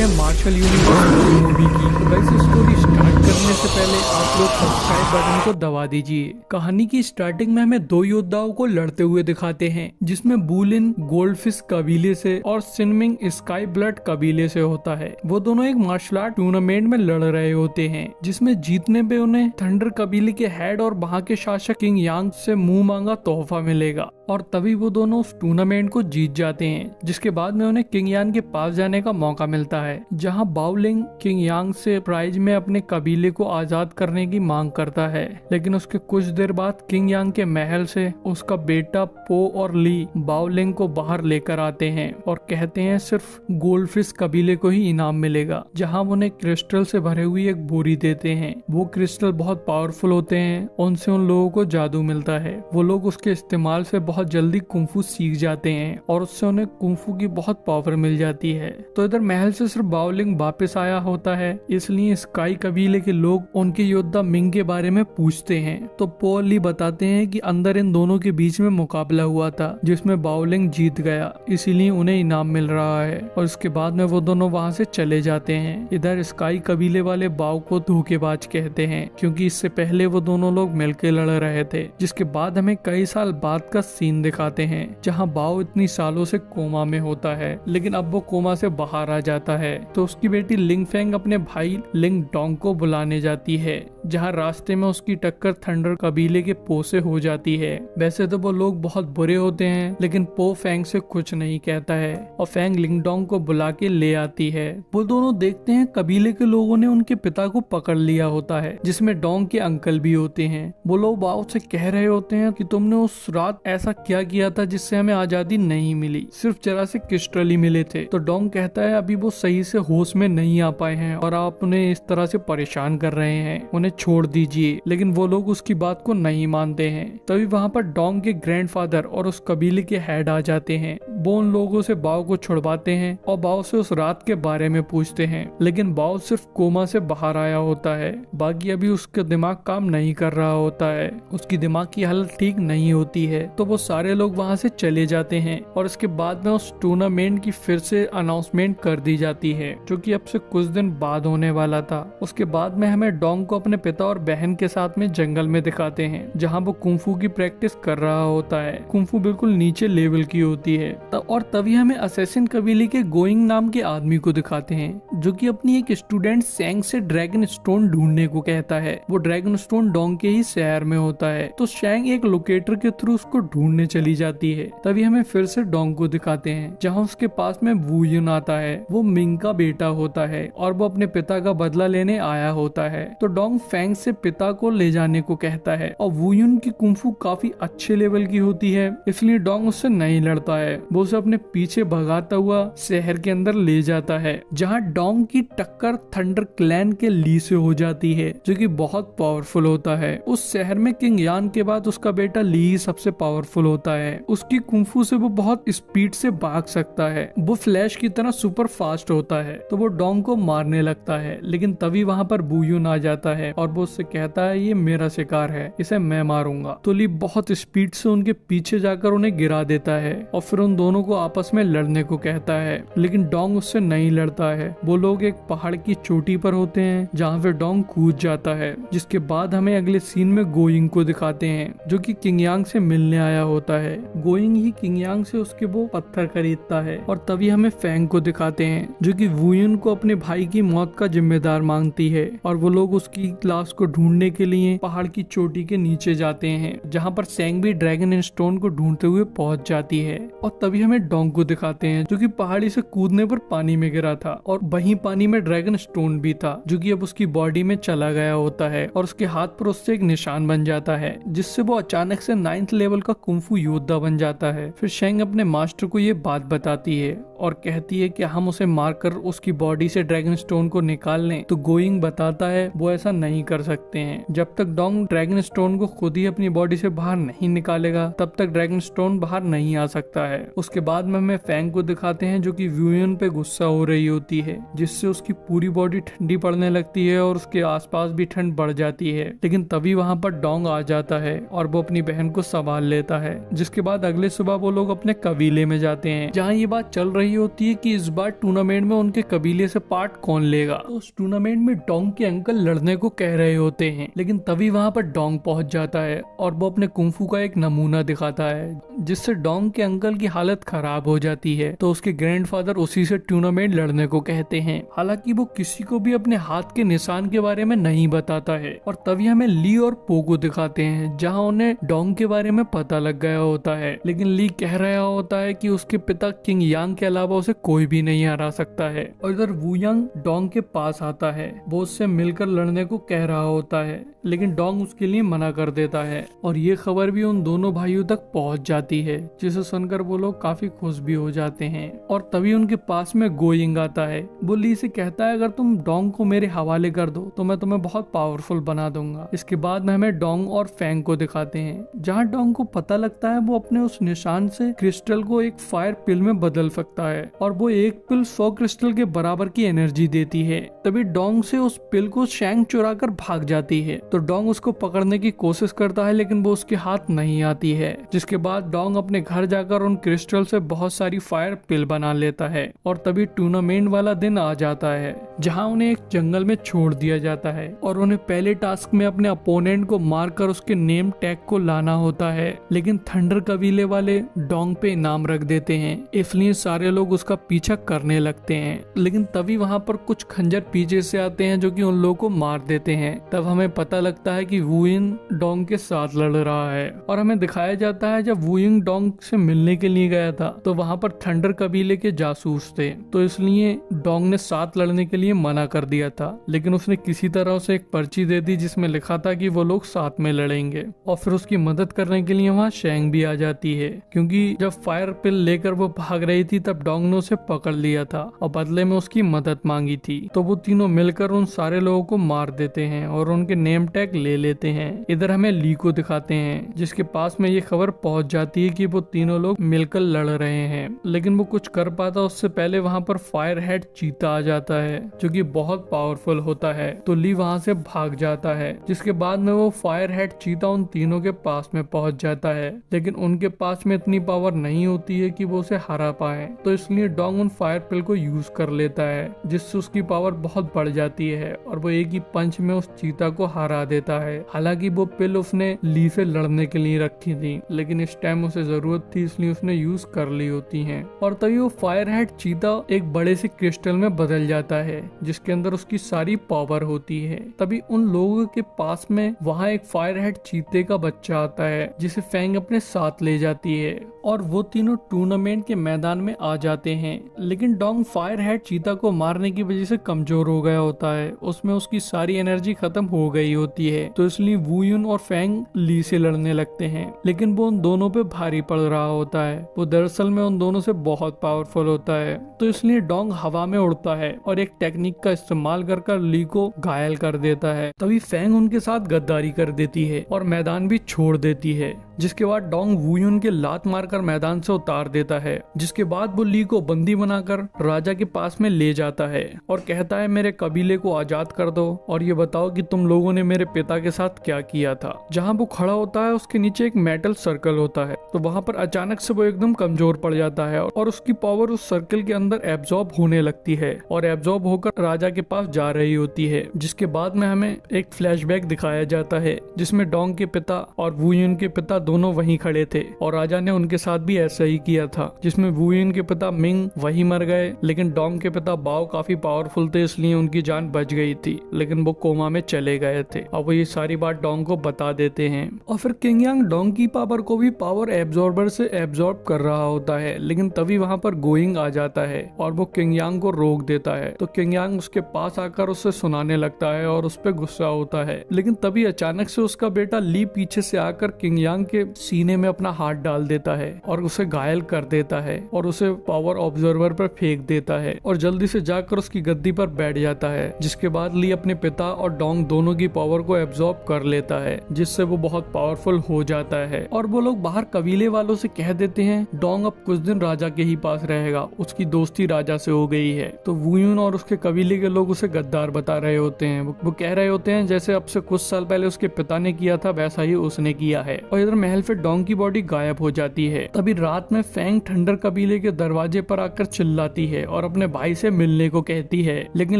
हैं martial universe movie की। वैसे स्टोरी स्टार्ट करने से पहले आप लोग सब्सक्राइब बटन को दबा दीजिए। कहानी की स्टार्टिंग में हमें दो योद्धाओं को लड़ते हुए दिखाते हैं, जिसमें बूलिन गोल्डफिश कबीले से और सिनमिंग स्काई ब्लड कबीले से होता है। वो दोनों एक मार्शल आर्ट टूर्नामेंट में लड़ रहे होते हैं, जिसमें जीतने पे उन्हें थंडर कबीले के हेड और वहाँ के शासक किंग यांग से मुंह मांगा तोहफा मिलेगा। और तभी वो दोनों उस टूर्नामेंट को जीत जाते हैं, जिसके बाद में उन्हें किंग यांग के पास जाने का मौका मिलता है, जहां बाओलिंग किंग यांग से प्राइज में अपने कबीले को आजाद करने की मांग करता है। लेकिन उसके कुछ देर बाद किंग यांग के महल से उसका बेटा पो और ली बाओलिंग को बाहर लेकर आते हैं और कहते हैं सिर्फ गोल्डफिश कबीले को ही इनाम मिलेगा, जहां उन्हें क्रिस्टल से भरे हुई एक बोरी देते हैं। वो क्रिस्टल बहुत पावरफुल होते हैं, उनसे उन लोगों को जादू मिलता है। वो लोग उसके इस्तेमाल से बहुत जल्दी कुंफू सीख जाते हैं और उससे उन्हें कुंफू की बहुत पावर मिल जाती है। तो इधर महल से सिर्फ बाओलिंग वापस आया होता है, इसलिए स्काई कबीले के लोग उनके योद्धा मिंग के बारे में पूछते हैं। तो पो और ली बताते हैं कि अंदर इन दोनों के बीच में मुकाबला हुआ था, जिसमें बाओलिंग जीत गया, इसीलिए उन्हें इनाम मिल रहा है। और इसके बाद में वो दोनों वहाँ से चले जाते हैं। इधर स्काई कबीले वाले बाओ को धोखेबाज कहते हैं, क्योंकि इससे पहले वो दोनों लोग मिलकर लड़ रहे थे। जिसके बाद हमें कई साल बाद का सीन दिखाते हैं, जहां बाओ इतनी सालों से कोमा में होता है, लेकिन अब वो कोमा से बाहर आ जाता है। तो उसकी बेटी लिंग फेंग अपने भाई लिंग डोंग को बुलाने जाती है, जहां रास्ते में उसकी टक्कर थंडर कबीले के पो से हो जाती है। वैसे तो वो लोग बहुत बुरे होते हैं, लेकिन पो फेंग से कुछ नहीं कहता है और फेंग लिंग डोंग को बुला के ले आती है। वो दोनों देखते हैं कबीले के लोगों ने उनके पिता को पकड़ लिया होता है, जिसमें डोंग के अंकल भी होते हैं। वो लोग बाओ से कह रहे होते हैं कि तुमने उस रात ऐसा क्या किया था जिससे हमें आजादी नहीं मिली, सिर्फ जरा से क्रिस्टल ही मिले थे। तो डोंग कहता है अभी वो सही से होश में नहीं आ पाए हैं और आप उन्हें इस तरह से परेशान कर रहे हैं, उन्हें छोड़ दीजिए। लेकिन वो लोग उसकी बात को नहीं मानते हैं। तभी वहाँ पर डोंग के ग्रैंडफादर और उस कबीले के हेड आ जाते हैं। वो उन लोगों से बाओ को छुड़वाते हैं और बाओ से उस रात के बारे में पूछते हैं, लेकिन बाओ सिर्फ कोमा से बाहर आया होता है। बाकी अभी उसका दिमाग काम नहीं कर रहा होता है, उसकी दिमाग की हालत ठीक नहीं होती है। तो वो सारे लोग वहाँ से चले जाते हैं और इसके बाद में उस टूर्नामेंट की फिर से अनाउंसमेंट कर दी जाती है, जो कि अब से कुछ दिन बाद होने वाला था। उसके बाद में हमें डोंग को अपने पिता और बहन के साथ में जंगल में दिखाते हैं, जहाँ वो कुंफू की प्रैक्टिस कर रहा होता है। कुंफू बिल्कुल नीचे लेवल की होती है। और तभी हमें असैसिन कबीले के गोइंग नाम के आदमी को दिखाते हैं, जो कि अपनी एक स्टूडेंट सैंग से ड्रैगन स्टोन ढूंढने को कहता है। वो ड्रैगन स्टोन डोंग के ही शहर में होता है। तो सैंग एक लोकेटर के थ्रू उसको ढूंढने चली जाती है। तभी हमें फिर से डोंग को दिखाते हैं, जहाँ उसके पास में वू युन आता है। वो मिंग का बेटा होता है और वो अपने पिता का बदला लेने आया होता है। तो डोंग फेंग से पिता को ले जाने को कहता है और वू युन की कुंफू काफी अच्छे लेवल की होती है, इसलिए डोंग उससे नहीं लड़ता है। वो उसे अपने पीछे भगाता हुआ शहर के अंदर ले जाता है, जहाँ डोंग की टक्कर थंडर क्लैन के ली से हो जाती है, जो कि बहुत पावरफुल होता है। उस शहर में किंग यान के बाद उसका बेटा ली सबसे पावरफुल होता है। उसकी कुंफू से वो बहुत स्पीड से भाग सकता है। वो फ्लैश की तरह सुपर फास्ट होता है। तो वो डोंग को मारने लगता है, लेकिन तभी वहाँ पर वू युन आ जाता है और वो उससे कहता है ये मेरा शिकार है, इसे मैं मारूंगा। तो ली बहुत स्पीड से उनके पीछे जाकर उन्हें गिरा देता है और फिर उन दोनों को आपस में लड़ने को कहता है, लेकिन डोंग उससे नहीं लड़ता है। वो लोग एक पहाड़ की चोटी पर होते हैं, जहाँ पे डोंग कूद जाता है। जिसके बाद हमें अगले सीन में गोइंग को दिखाते हैं, जो कि किंग यांग से मिलने आया होता है। गोइंग ही किंग यांग से उसके वो पत्थर खरीदता है और तभी हमें फेंग को दिखाते हैं, जो कि वू युन को अपने भाई की मौत का जिम्मेदार मांगती है। और वो लोग उसकी लाश को ढूंढने के लिए पहाड़ की चोटी के नीचे जाते हैं, जहाँ पर सेंग भी ड्रैगन स्टोन को ढूंढते हुए पहुंच जाती है। और तभी हमें डोंग को दिखाते हैं, जो कि पहाड़ी से कूदने पर पानी में गिरा था और वहीं पानी में ड्रैगन स्टोन भी था, जो कि अब उसकी बॉडी में चला गया होता है और उसके हाथ पर उससे एक निशान बन जाता है, जिससे वो अचानक से 9th लेवल का कुंफू योद्धा बन जाता है। फिर शेंग अपने मास्टर को ये बात बताती है और कहती है कि हम उसे मारकर उसकी बॉडी से ड्रैगन स्टोन को निकाल लें। तो गोइंग बताता है वो ऐसा नहीं कर सकते हैं। जब तक डोंग ड्रैगन स्टोन को खुद ही अपनी बॉडी से बाहर नहीं निकालेगा, तब तक ड्रैगन स्टोन बाहर नहीं आ सकता है। उसके बाद में हमें फेंग को दिखाते हैं, जो कि वू युन पे गुस्सा हो रही होती है, जिससे उसकी पूरी बॉडी ठंडी पड़ने लगती है और उसके आसपास भी ठंड बढ़ जाती है। लेकिन तभी वहाँ पर डोंग आ जाता है और वो अपनी बहन को संभाल लेता है। जिसके बाद अगले सुबह वो लोग अपने कबीले में जाते हैं, जहाँ ये बात चल रही रही होती है कि इस बार टूर्नामेंट में उनके कबीले से पार्ट कौन लेगा। तो उस टूर्नामेंट में डोंग के अंकल लड़ने को कह रहे होते हैं, लेकिन तभी वहाँ पर डोंग पहुँच जाता है और वो अपने कुंफू का एक नमूना दिखाता है, जिससे डोंग के अंकल की हालत खराब हो जाती है। तो उसके ग्रैंडफादर उसी से टूर्नामेंट लड़ने को कहते हैं। हालांकि वो किसी को भी अपने हाथ के निशान के बारे में नहीं बताता है। और तभी हमें ली और पोगो दिखाते हैं, जहाँ उन्हें डोंग के बारे में पता लग गया होता है, लेकिन ली कह रहा होता है कि उसके पिता किंग यांग के अलावा उसे कोई भी नहीं हरा सकता है। और इधर वू यांग डोंग के पास आता है, वो उससे मिलकर लड़ने को कह रहा होता है, लेकिन डोंग उसके लिए मना कर देता है। और ये खबर भी उन दोनों भाइयों तक पहुंच जाती है, जिसे सुनकर वो लोग काफी खुश भी हो जाते हैं। और तभी उनके पास में गोइंग आता है। वो ली से कहता है, अगर तुम डोंग को मेरे हवाले कर दो तो मैं तुम्हें बहुत पावरफुल बना दूंगा। इसके बाद में हमें डोंग और फैंग को दिखाते हैं, जहाँ डोंग को पता लगता है वो अपने उस निशान से क्रिस्टल को एक फायर पिल में बदल सकता है, और वो एक पिल 100 क्रिस्टल के बराबर की एनर्जी देती है। तभी डोंग से उस पिल को शैंग चुरा कर भाग जाती है। तो डोंग उसको पकड़ने की कोशिश करता है, लेकिन वो उसके हाथ नहीं आती है। जिसके बाद डोंग अपने घर जाकर उन क्रिस्टल से बहुत सारी फायर पिल बना लेता है। और तभी टूर्नामेंट वाला दिन आ जाता है, जहाँ उन्हें एक जंगल में छोड़ दिया जाता है और उन्हें पहले टास्क में अपने अपोनेंट को मारकर उसके नेम टैग को लाना होता है। लेकिन थंडर कबीले वाले डोंग पे इनाम रख देते हैं, इसलिए सारे लोग उसका पीछा करने लगते हैं। लेकिन तभी वहाँ पर कुछ खंजर पीछे से आते हैं, जो कि उन लोगों को मार देते हैं। तब हमें पता लगता है कि वुयिन डोंग के साथ लड़ रहा है। और हमें दिखाया जाता है जब वुयिन डोंग से मिलने के लिए गया था तो वहाँ पर थंडर कबीले के जासूस थे, तो इसलिए डोंग ने साथ लड़ने के लिए मना कर दिया था। लेकिन उसने किसी तरह उसे एक पर्ची दे दी जिसमें लिखा था कि वो लोग साथ में लड़ेंगे। और फिर उसकी मदद करने के लिए वहाँ शैंग भी आ जाती है, क्योंकि जब फायर पिल लेकर वो भाग रही थी तब डोंग ने उसे पकड़ लिया था और बदले में उसकी मदद मांगी थी। तो वो तीनों मिलकर उन सारे लोगों को मार देते हैं और उनके नेम टैग ले लेते हैं। इधर हमें ली को दिखाते हैं, जिसके पास में ये खबर पहुंच जाती है कि वो तीनों लोग मिलकर लड़ रहे हैं, लेकिन वो कुछ कर पाता उससे पहले वहाँ पर फायर हेड चीता आ जाता है, जो कि बहुत पावरफुल होता है। तो ली वहाँ से भाग जाता है, जिसके बाद में वो फायर हेड चीता उन तीनों के पास में पहुंच जाता है, लेकिन उनके पास में इतनी पावर नहीं होती है कि वो उसे हरा पाए। तो इसलिए डोंग उन फायर पिल को यूज कर लेता है, जिससे उसकी पावर बहुत बढ़ जाती है और वो एक ही पंच में उस चीता को हरा देता है। हालांकि वो पिल उसने ली से लड़ने के लिए रखी थी, लेकिन इस टाइम उसे जरूरत थी इसलिए उसने यूज कर ली होती है। और तभी वो फायर हेड चीता एक बड़े से क्रिस्टल में बदल जाता है, जिसके अंदर उसकी सारी पावर होती है। तभी उन लोगों के पास में वहाँ एक फायर हेड चीते का बच्चा आता है, जिसे फैंग अपने साथ ले जाती है और वो तीनों टूर्नामेंट के मैदान में आ जाते हैं। लेकिन डोंग फायर हेड चीता को मारने की वजह से कमजोर हो गया होता है, उसमें उसकी सारी एनर्जी खत्म हो गई होती है। तो इसलिए वुयुन और फैंग ली से लड़ने लगते हैं, लेकिन वो उन दोनों पे भारी पड़ रहा होता है। वो दरअसल में उन दोनों से बहुत पावरफुल होता है, तो इसलिए डोंग हवा में उड़ता है और एक टेक्निक का इस्तेमाल कर ली को घायल कर देता है। तभी फैंग उनके साथ गद्दारी कर देती है और मैदान भी छोड़ देती है, जिसके बाद डोंग वुयुन के लात मारकर मैदान से उतार देता है। जिसके बाद वो ली को बंदी बनाकर राजा के पास में ले जाता है और कहता है, मेरे कबीले को आजाद कर दो और ये बताओ कि तुम लोगों ने मेरे पिता के साथ क्या किया था। जहाँ वो खड़ा होता है उसके नीचे एक मेटल सर्कल होता है, तो वहाँ पर अचानक से वो एकदम कमजोर पड़ जाता है और उसकी पावर उस सर्कल के अंदर एब्जॉर्ब होने लगती है और एब्जॉर्ब होकर राजा के पास जा रही होती है। जिसके बाद में हमें एक फ्लैशबैक दिखाया जाता है, जिसमें डोंग के पिता और वुयुन के पिता दोनों वहीं खड़े थे और राजा ने उनके साथ भी ऐसा ही किया था, जिसमें वुयुन के पिता मिंग वहीं मर गए, लेकिन डोंग के पिता बाओ काफी पावरफुल थे इसलिए उनकी जान बच गई थी, लेकिन वो कोमा में चले गए थे। अब वो ये सारी बात डोंग को बता देते हैं और फिर किंग यांग डोंग की पावर को भी पावर एब्जॉर्बर से एब्जॉर्ब कर रहा होता है, लेकिन तभी वहाँ पर गोइंग आ जाता है और वो किंग यांग को रोक देता है। तो किंग यांग उसके पास आकर उससे सुनाने लगता है और उस पर गुस्सा होता है, लेकिन तभी अचानक से उसका बेटा ली पीछे से आकर किंग यांग के सीने में अपना हाथ डाल देता है और उसे घायल कर देता है और उसे पावर ऑब्जर्वर पर फेंक देता है और जल्दी से जाकर उसकी गद्दी पर बैठ जाता है। जिसके बाद ली अपने पिता और डोंग दोनों की पावर को एब्जॉर्ब कर लेता है, जिससे वो बहुत पावरफुल हो जाता है और वो लोग बाहर कबीले वालों से कह देते हैं डोंग अब कुछ दिन राजा के ही पास रहेगा, उसकी दोस्ती राजा से हो गई है। तो वुयुन और उसके कबीले के लोग उसे गद्दार बता रहे होते हैं। वो कह रहे होते हैं जैसे अब से कुछ साल पहले उसके पिता ने किया था वैसा ही उसने किया है। और इधर महल से डोंग की बॉडी गायब हो जाती है। तभी रात में फैंग थंडर कबीले के दरवाजे पर आकर चिल्लाती है और अपने भाई से मिलने को कहती है, लेकिन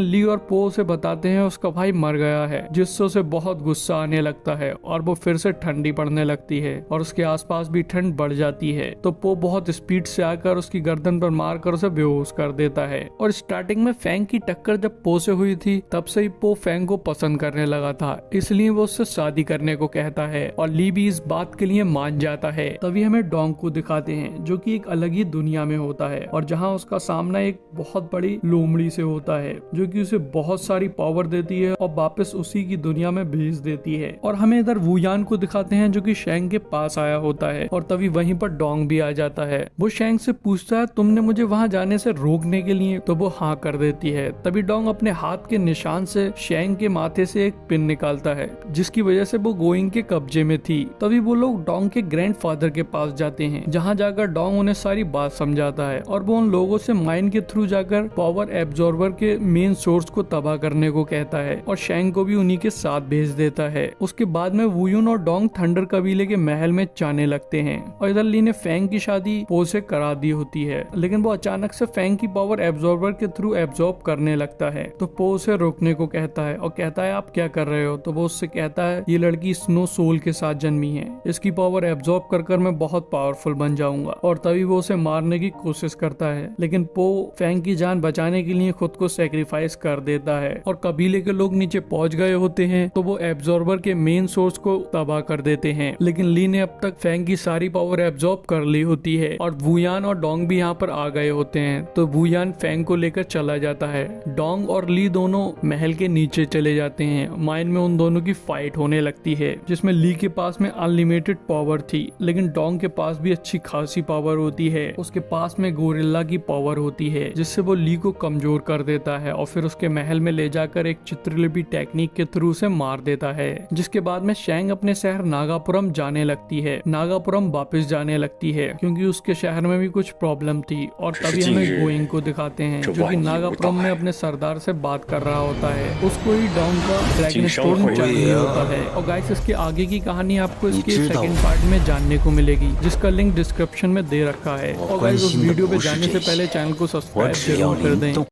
ली और पो उसे बताते हैं उसका भाई मर गया है, जिससे उसे बहुत गुस्सा आने लगता है और वो फिर से ठंडी पड़ने लगती है और उसके आसपास भी ठंड बढ़ जाती है। तो पो बहुत स्पीड से आकर उसकी गर्दन पर मारकर उसे बेहोश कर देता है। और स्टार्टिंग में फैंग की टक्कर जब पो से हुई थी तब से ही पो फैंग को पसंद करने लगा था, इसलिए वो उससे शादी करने को कहता है और ली भी इस बात के लिए मान जाता है। तभी हमें डोंग को दिखाते हैं जो कि एक अलग ही दुनिया में होता है और जहाँ उसका सामना एक बहुत बड़ी लोमड़ी से होता है जो कि उसे बहुत सारी पावर देती है और वापस उसी की दुनिया में भेज देती है। और हमें इधर वुयान को दिखाते हैं जो कि शेंग के पास आया होता है और तभी वहीं पर डोंग भी आ जाता है। वो शेंग से पूछता है तुमने मुझे वहाँ जाने से रोकने के लिए, तो वो हाँ कर देती है। तभी डोंग अपने हाथ के निशान से शेंग के माथे से एक पिन निकालता है जिसकी वजह से वो गोइंग के कब्जे में थी। तभी वो लोग डोंग के ग्रैंडफादर के पास जाते हैं जहाँ जाकर डोंग उन्हें सारी बात समझाता है और वो उन लोगों से माइंड के थ्रू जाकर पावर एब्जॉर्बर के मेन सोर्स को तबाह करने को कहता है और शेंग को भी उन्हीं के साथ भेज देता है। उसके बाद में वुयुन और डोंग थंडर कबीले के महल में जाने लगते हैं और इधर ली ने फैंग की शादी पो से करा दी होती है, लेकिन वो अचानक से फैंग की पावर एब्जॉर्बर के थ्रू एब्जॉर्ब करने लगता है। तो पो उसे रोकने को कहता है और कहता है आप क्या कर रहे हो। तो वो उससे कहता है ये लड़की स्नो सोल के साथ जन्मी है, इसकी पावर एब्जॉर्ब कर मैं बहुत पावरफुल बन जाऊंगा। और तभी वो उसे मारने की कोशिश करता है, लेकिन पो फैंग की जान बचाने के लिए खुद को सेक्रीफाइस कर देता है और कबीले के लोग नीचे पहुंच गए होते हैं तो वो एब्जॉर्बर के मेन सोर्स को तबाह कर देते हैं। लेकिन ली ने अब तक फैंग की सारी पावर एब्जॉर्ब कर ली होती है और वुयान और डोंग भी यहाँ पर आ गए होते हैं। तो वुयान फैंग को लेकर चला जाता है। डोंग और ली दोनों महल के नीचे चले जाते हैं। माइन में उन दोनों की फाइट होने लगती है जिसमें ली के पास में अनलिमिटेड पावर थी, लेकिन डोंग के पास भी अच्छी खासी पावर होती है। उसके पास में गोरिल्ला की पावर होती है जिससे वो ली को कमजोर कर देता है और फिर उसके महल में ले जाकर एक चित्रलिपि टेक्निक के थ्रू से मार देता है। जिसके बाद में शेंग अपने शहर नागापुरम जाने लगती है। नागापुरम वापस जाने लगती है क्योंकि उसके शहर में भी कुछ प्रॉब्लम थी। और तभी हमें गोइंग को दिखाते हैं जो कि नागापुरम में अपने सरदार से बात कर रहा होता है। उसको ही डोंग का ड्रैगन स्टोन चाहिए होता है। और गाइस इसके आगे की कहानी आपको इसके सेकंड पार्ट में जानने को मिलेगी जिसका लिंक डिस्क्रिप्शन में दे रखा है। और गाइस उस वीडियो पे जाने से पहले चैनल को सब्सक्राइब जरूर कर दें।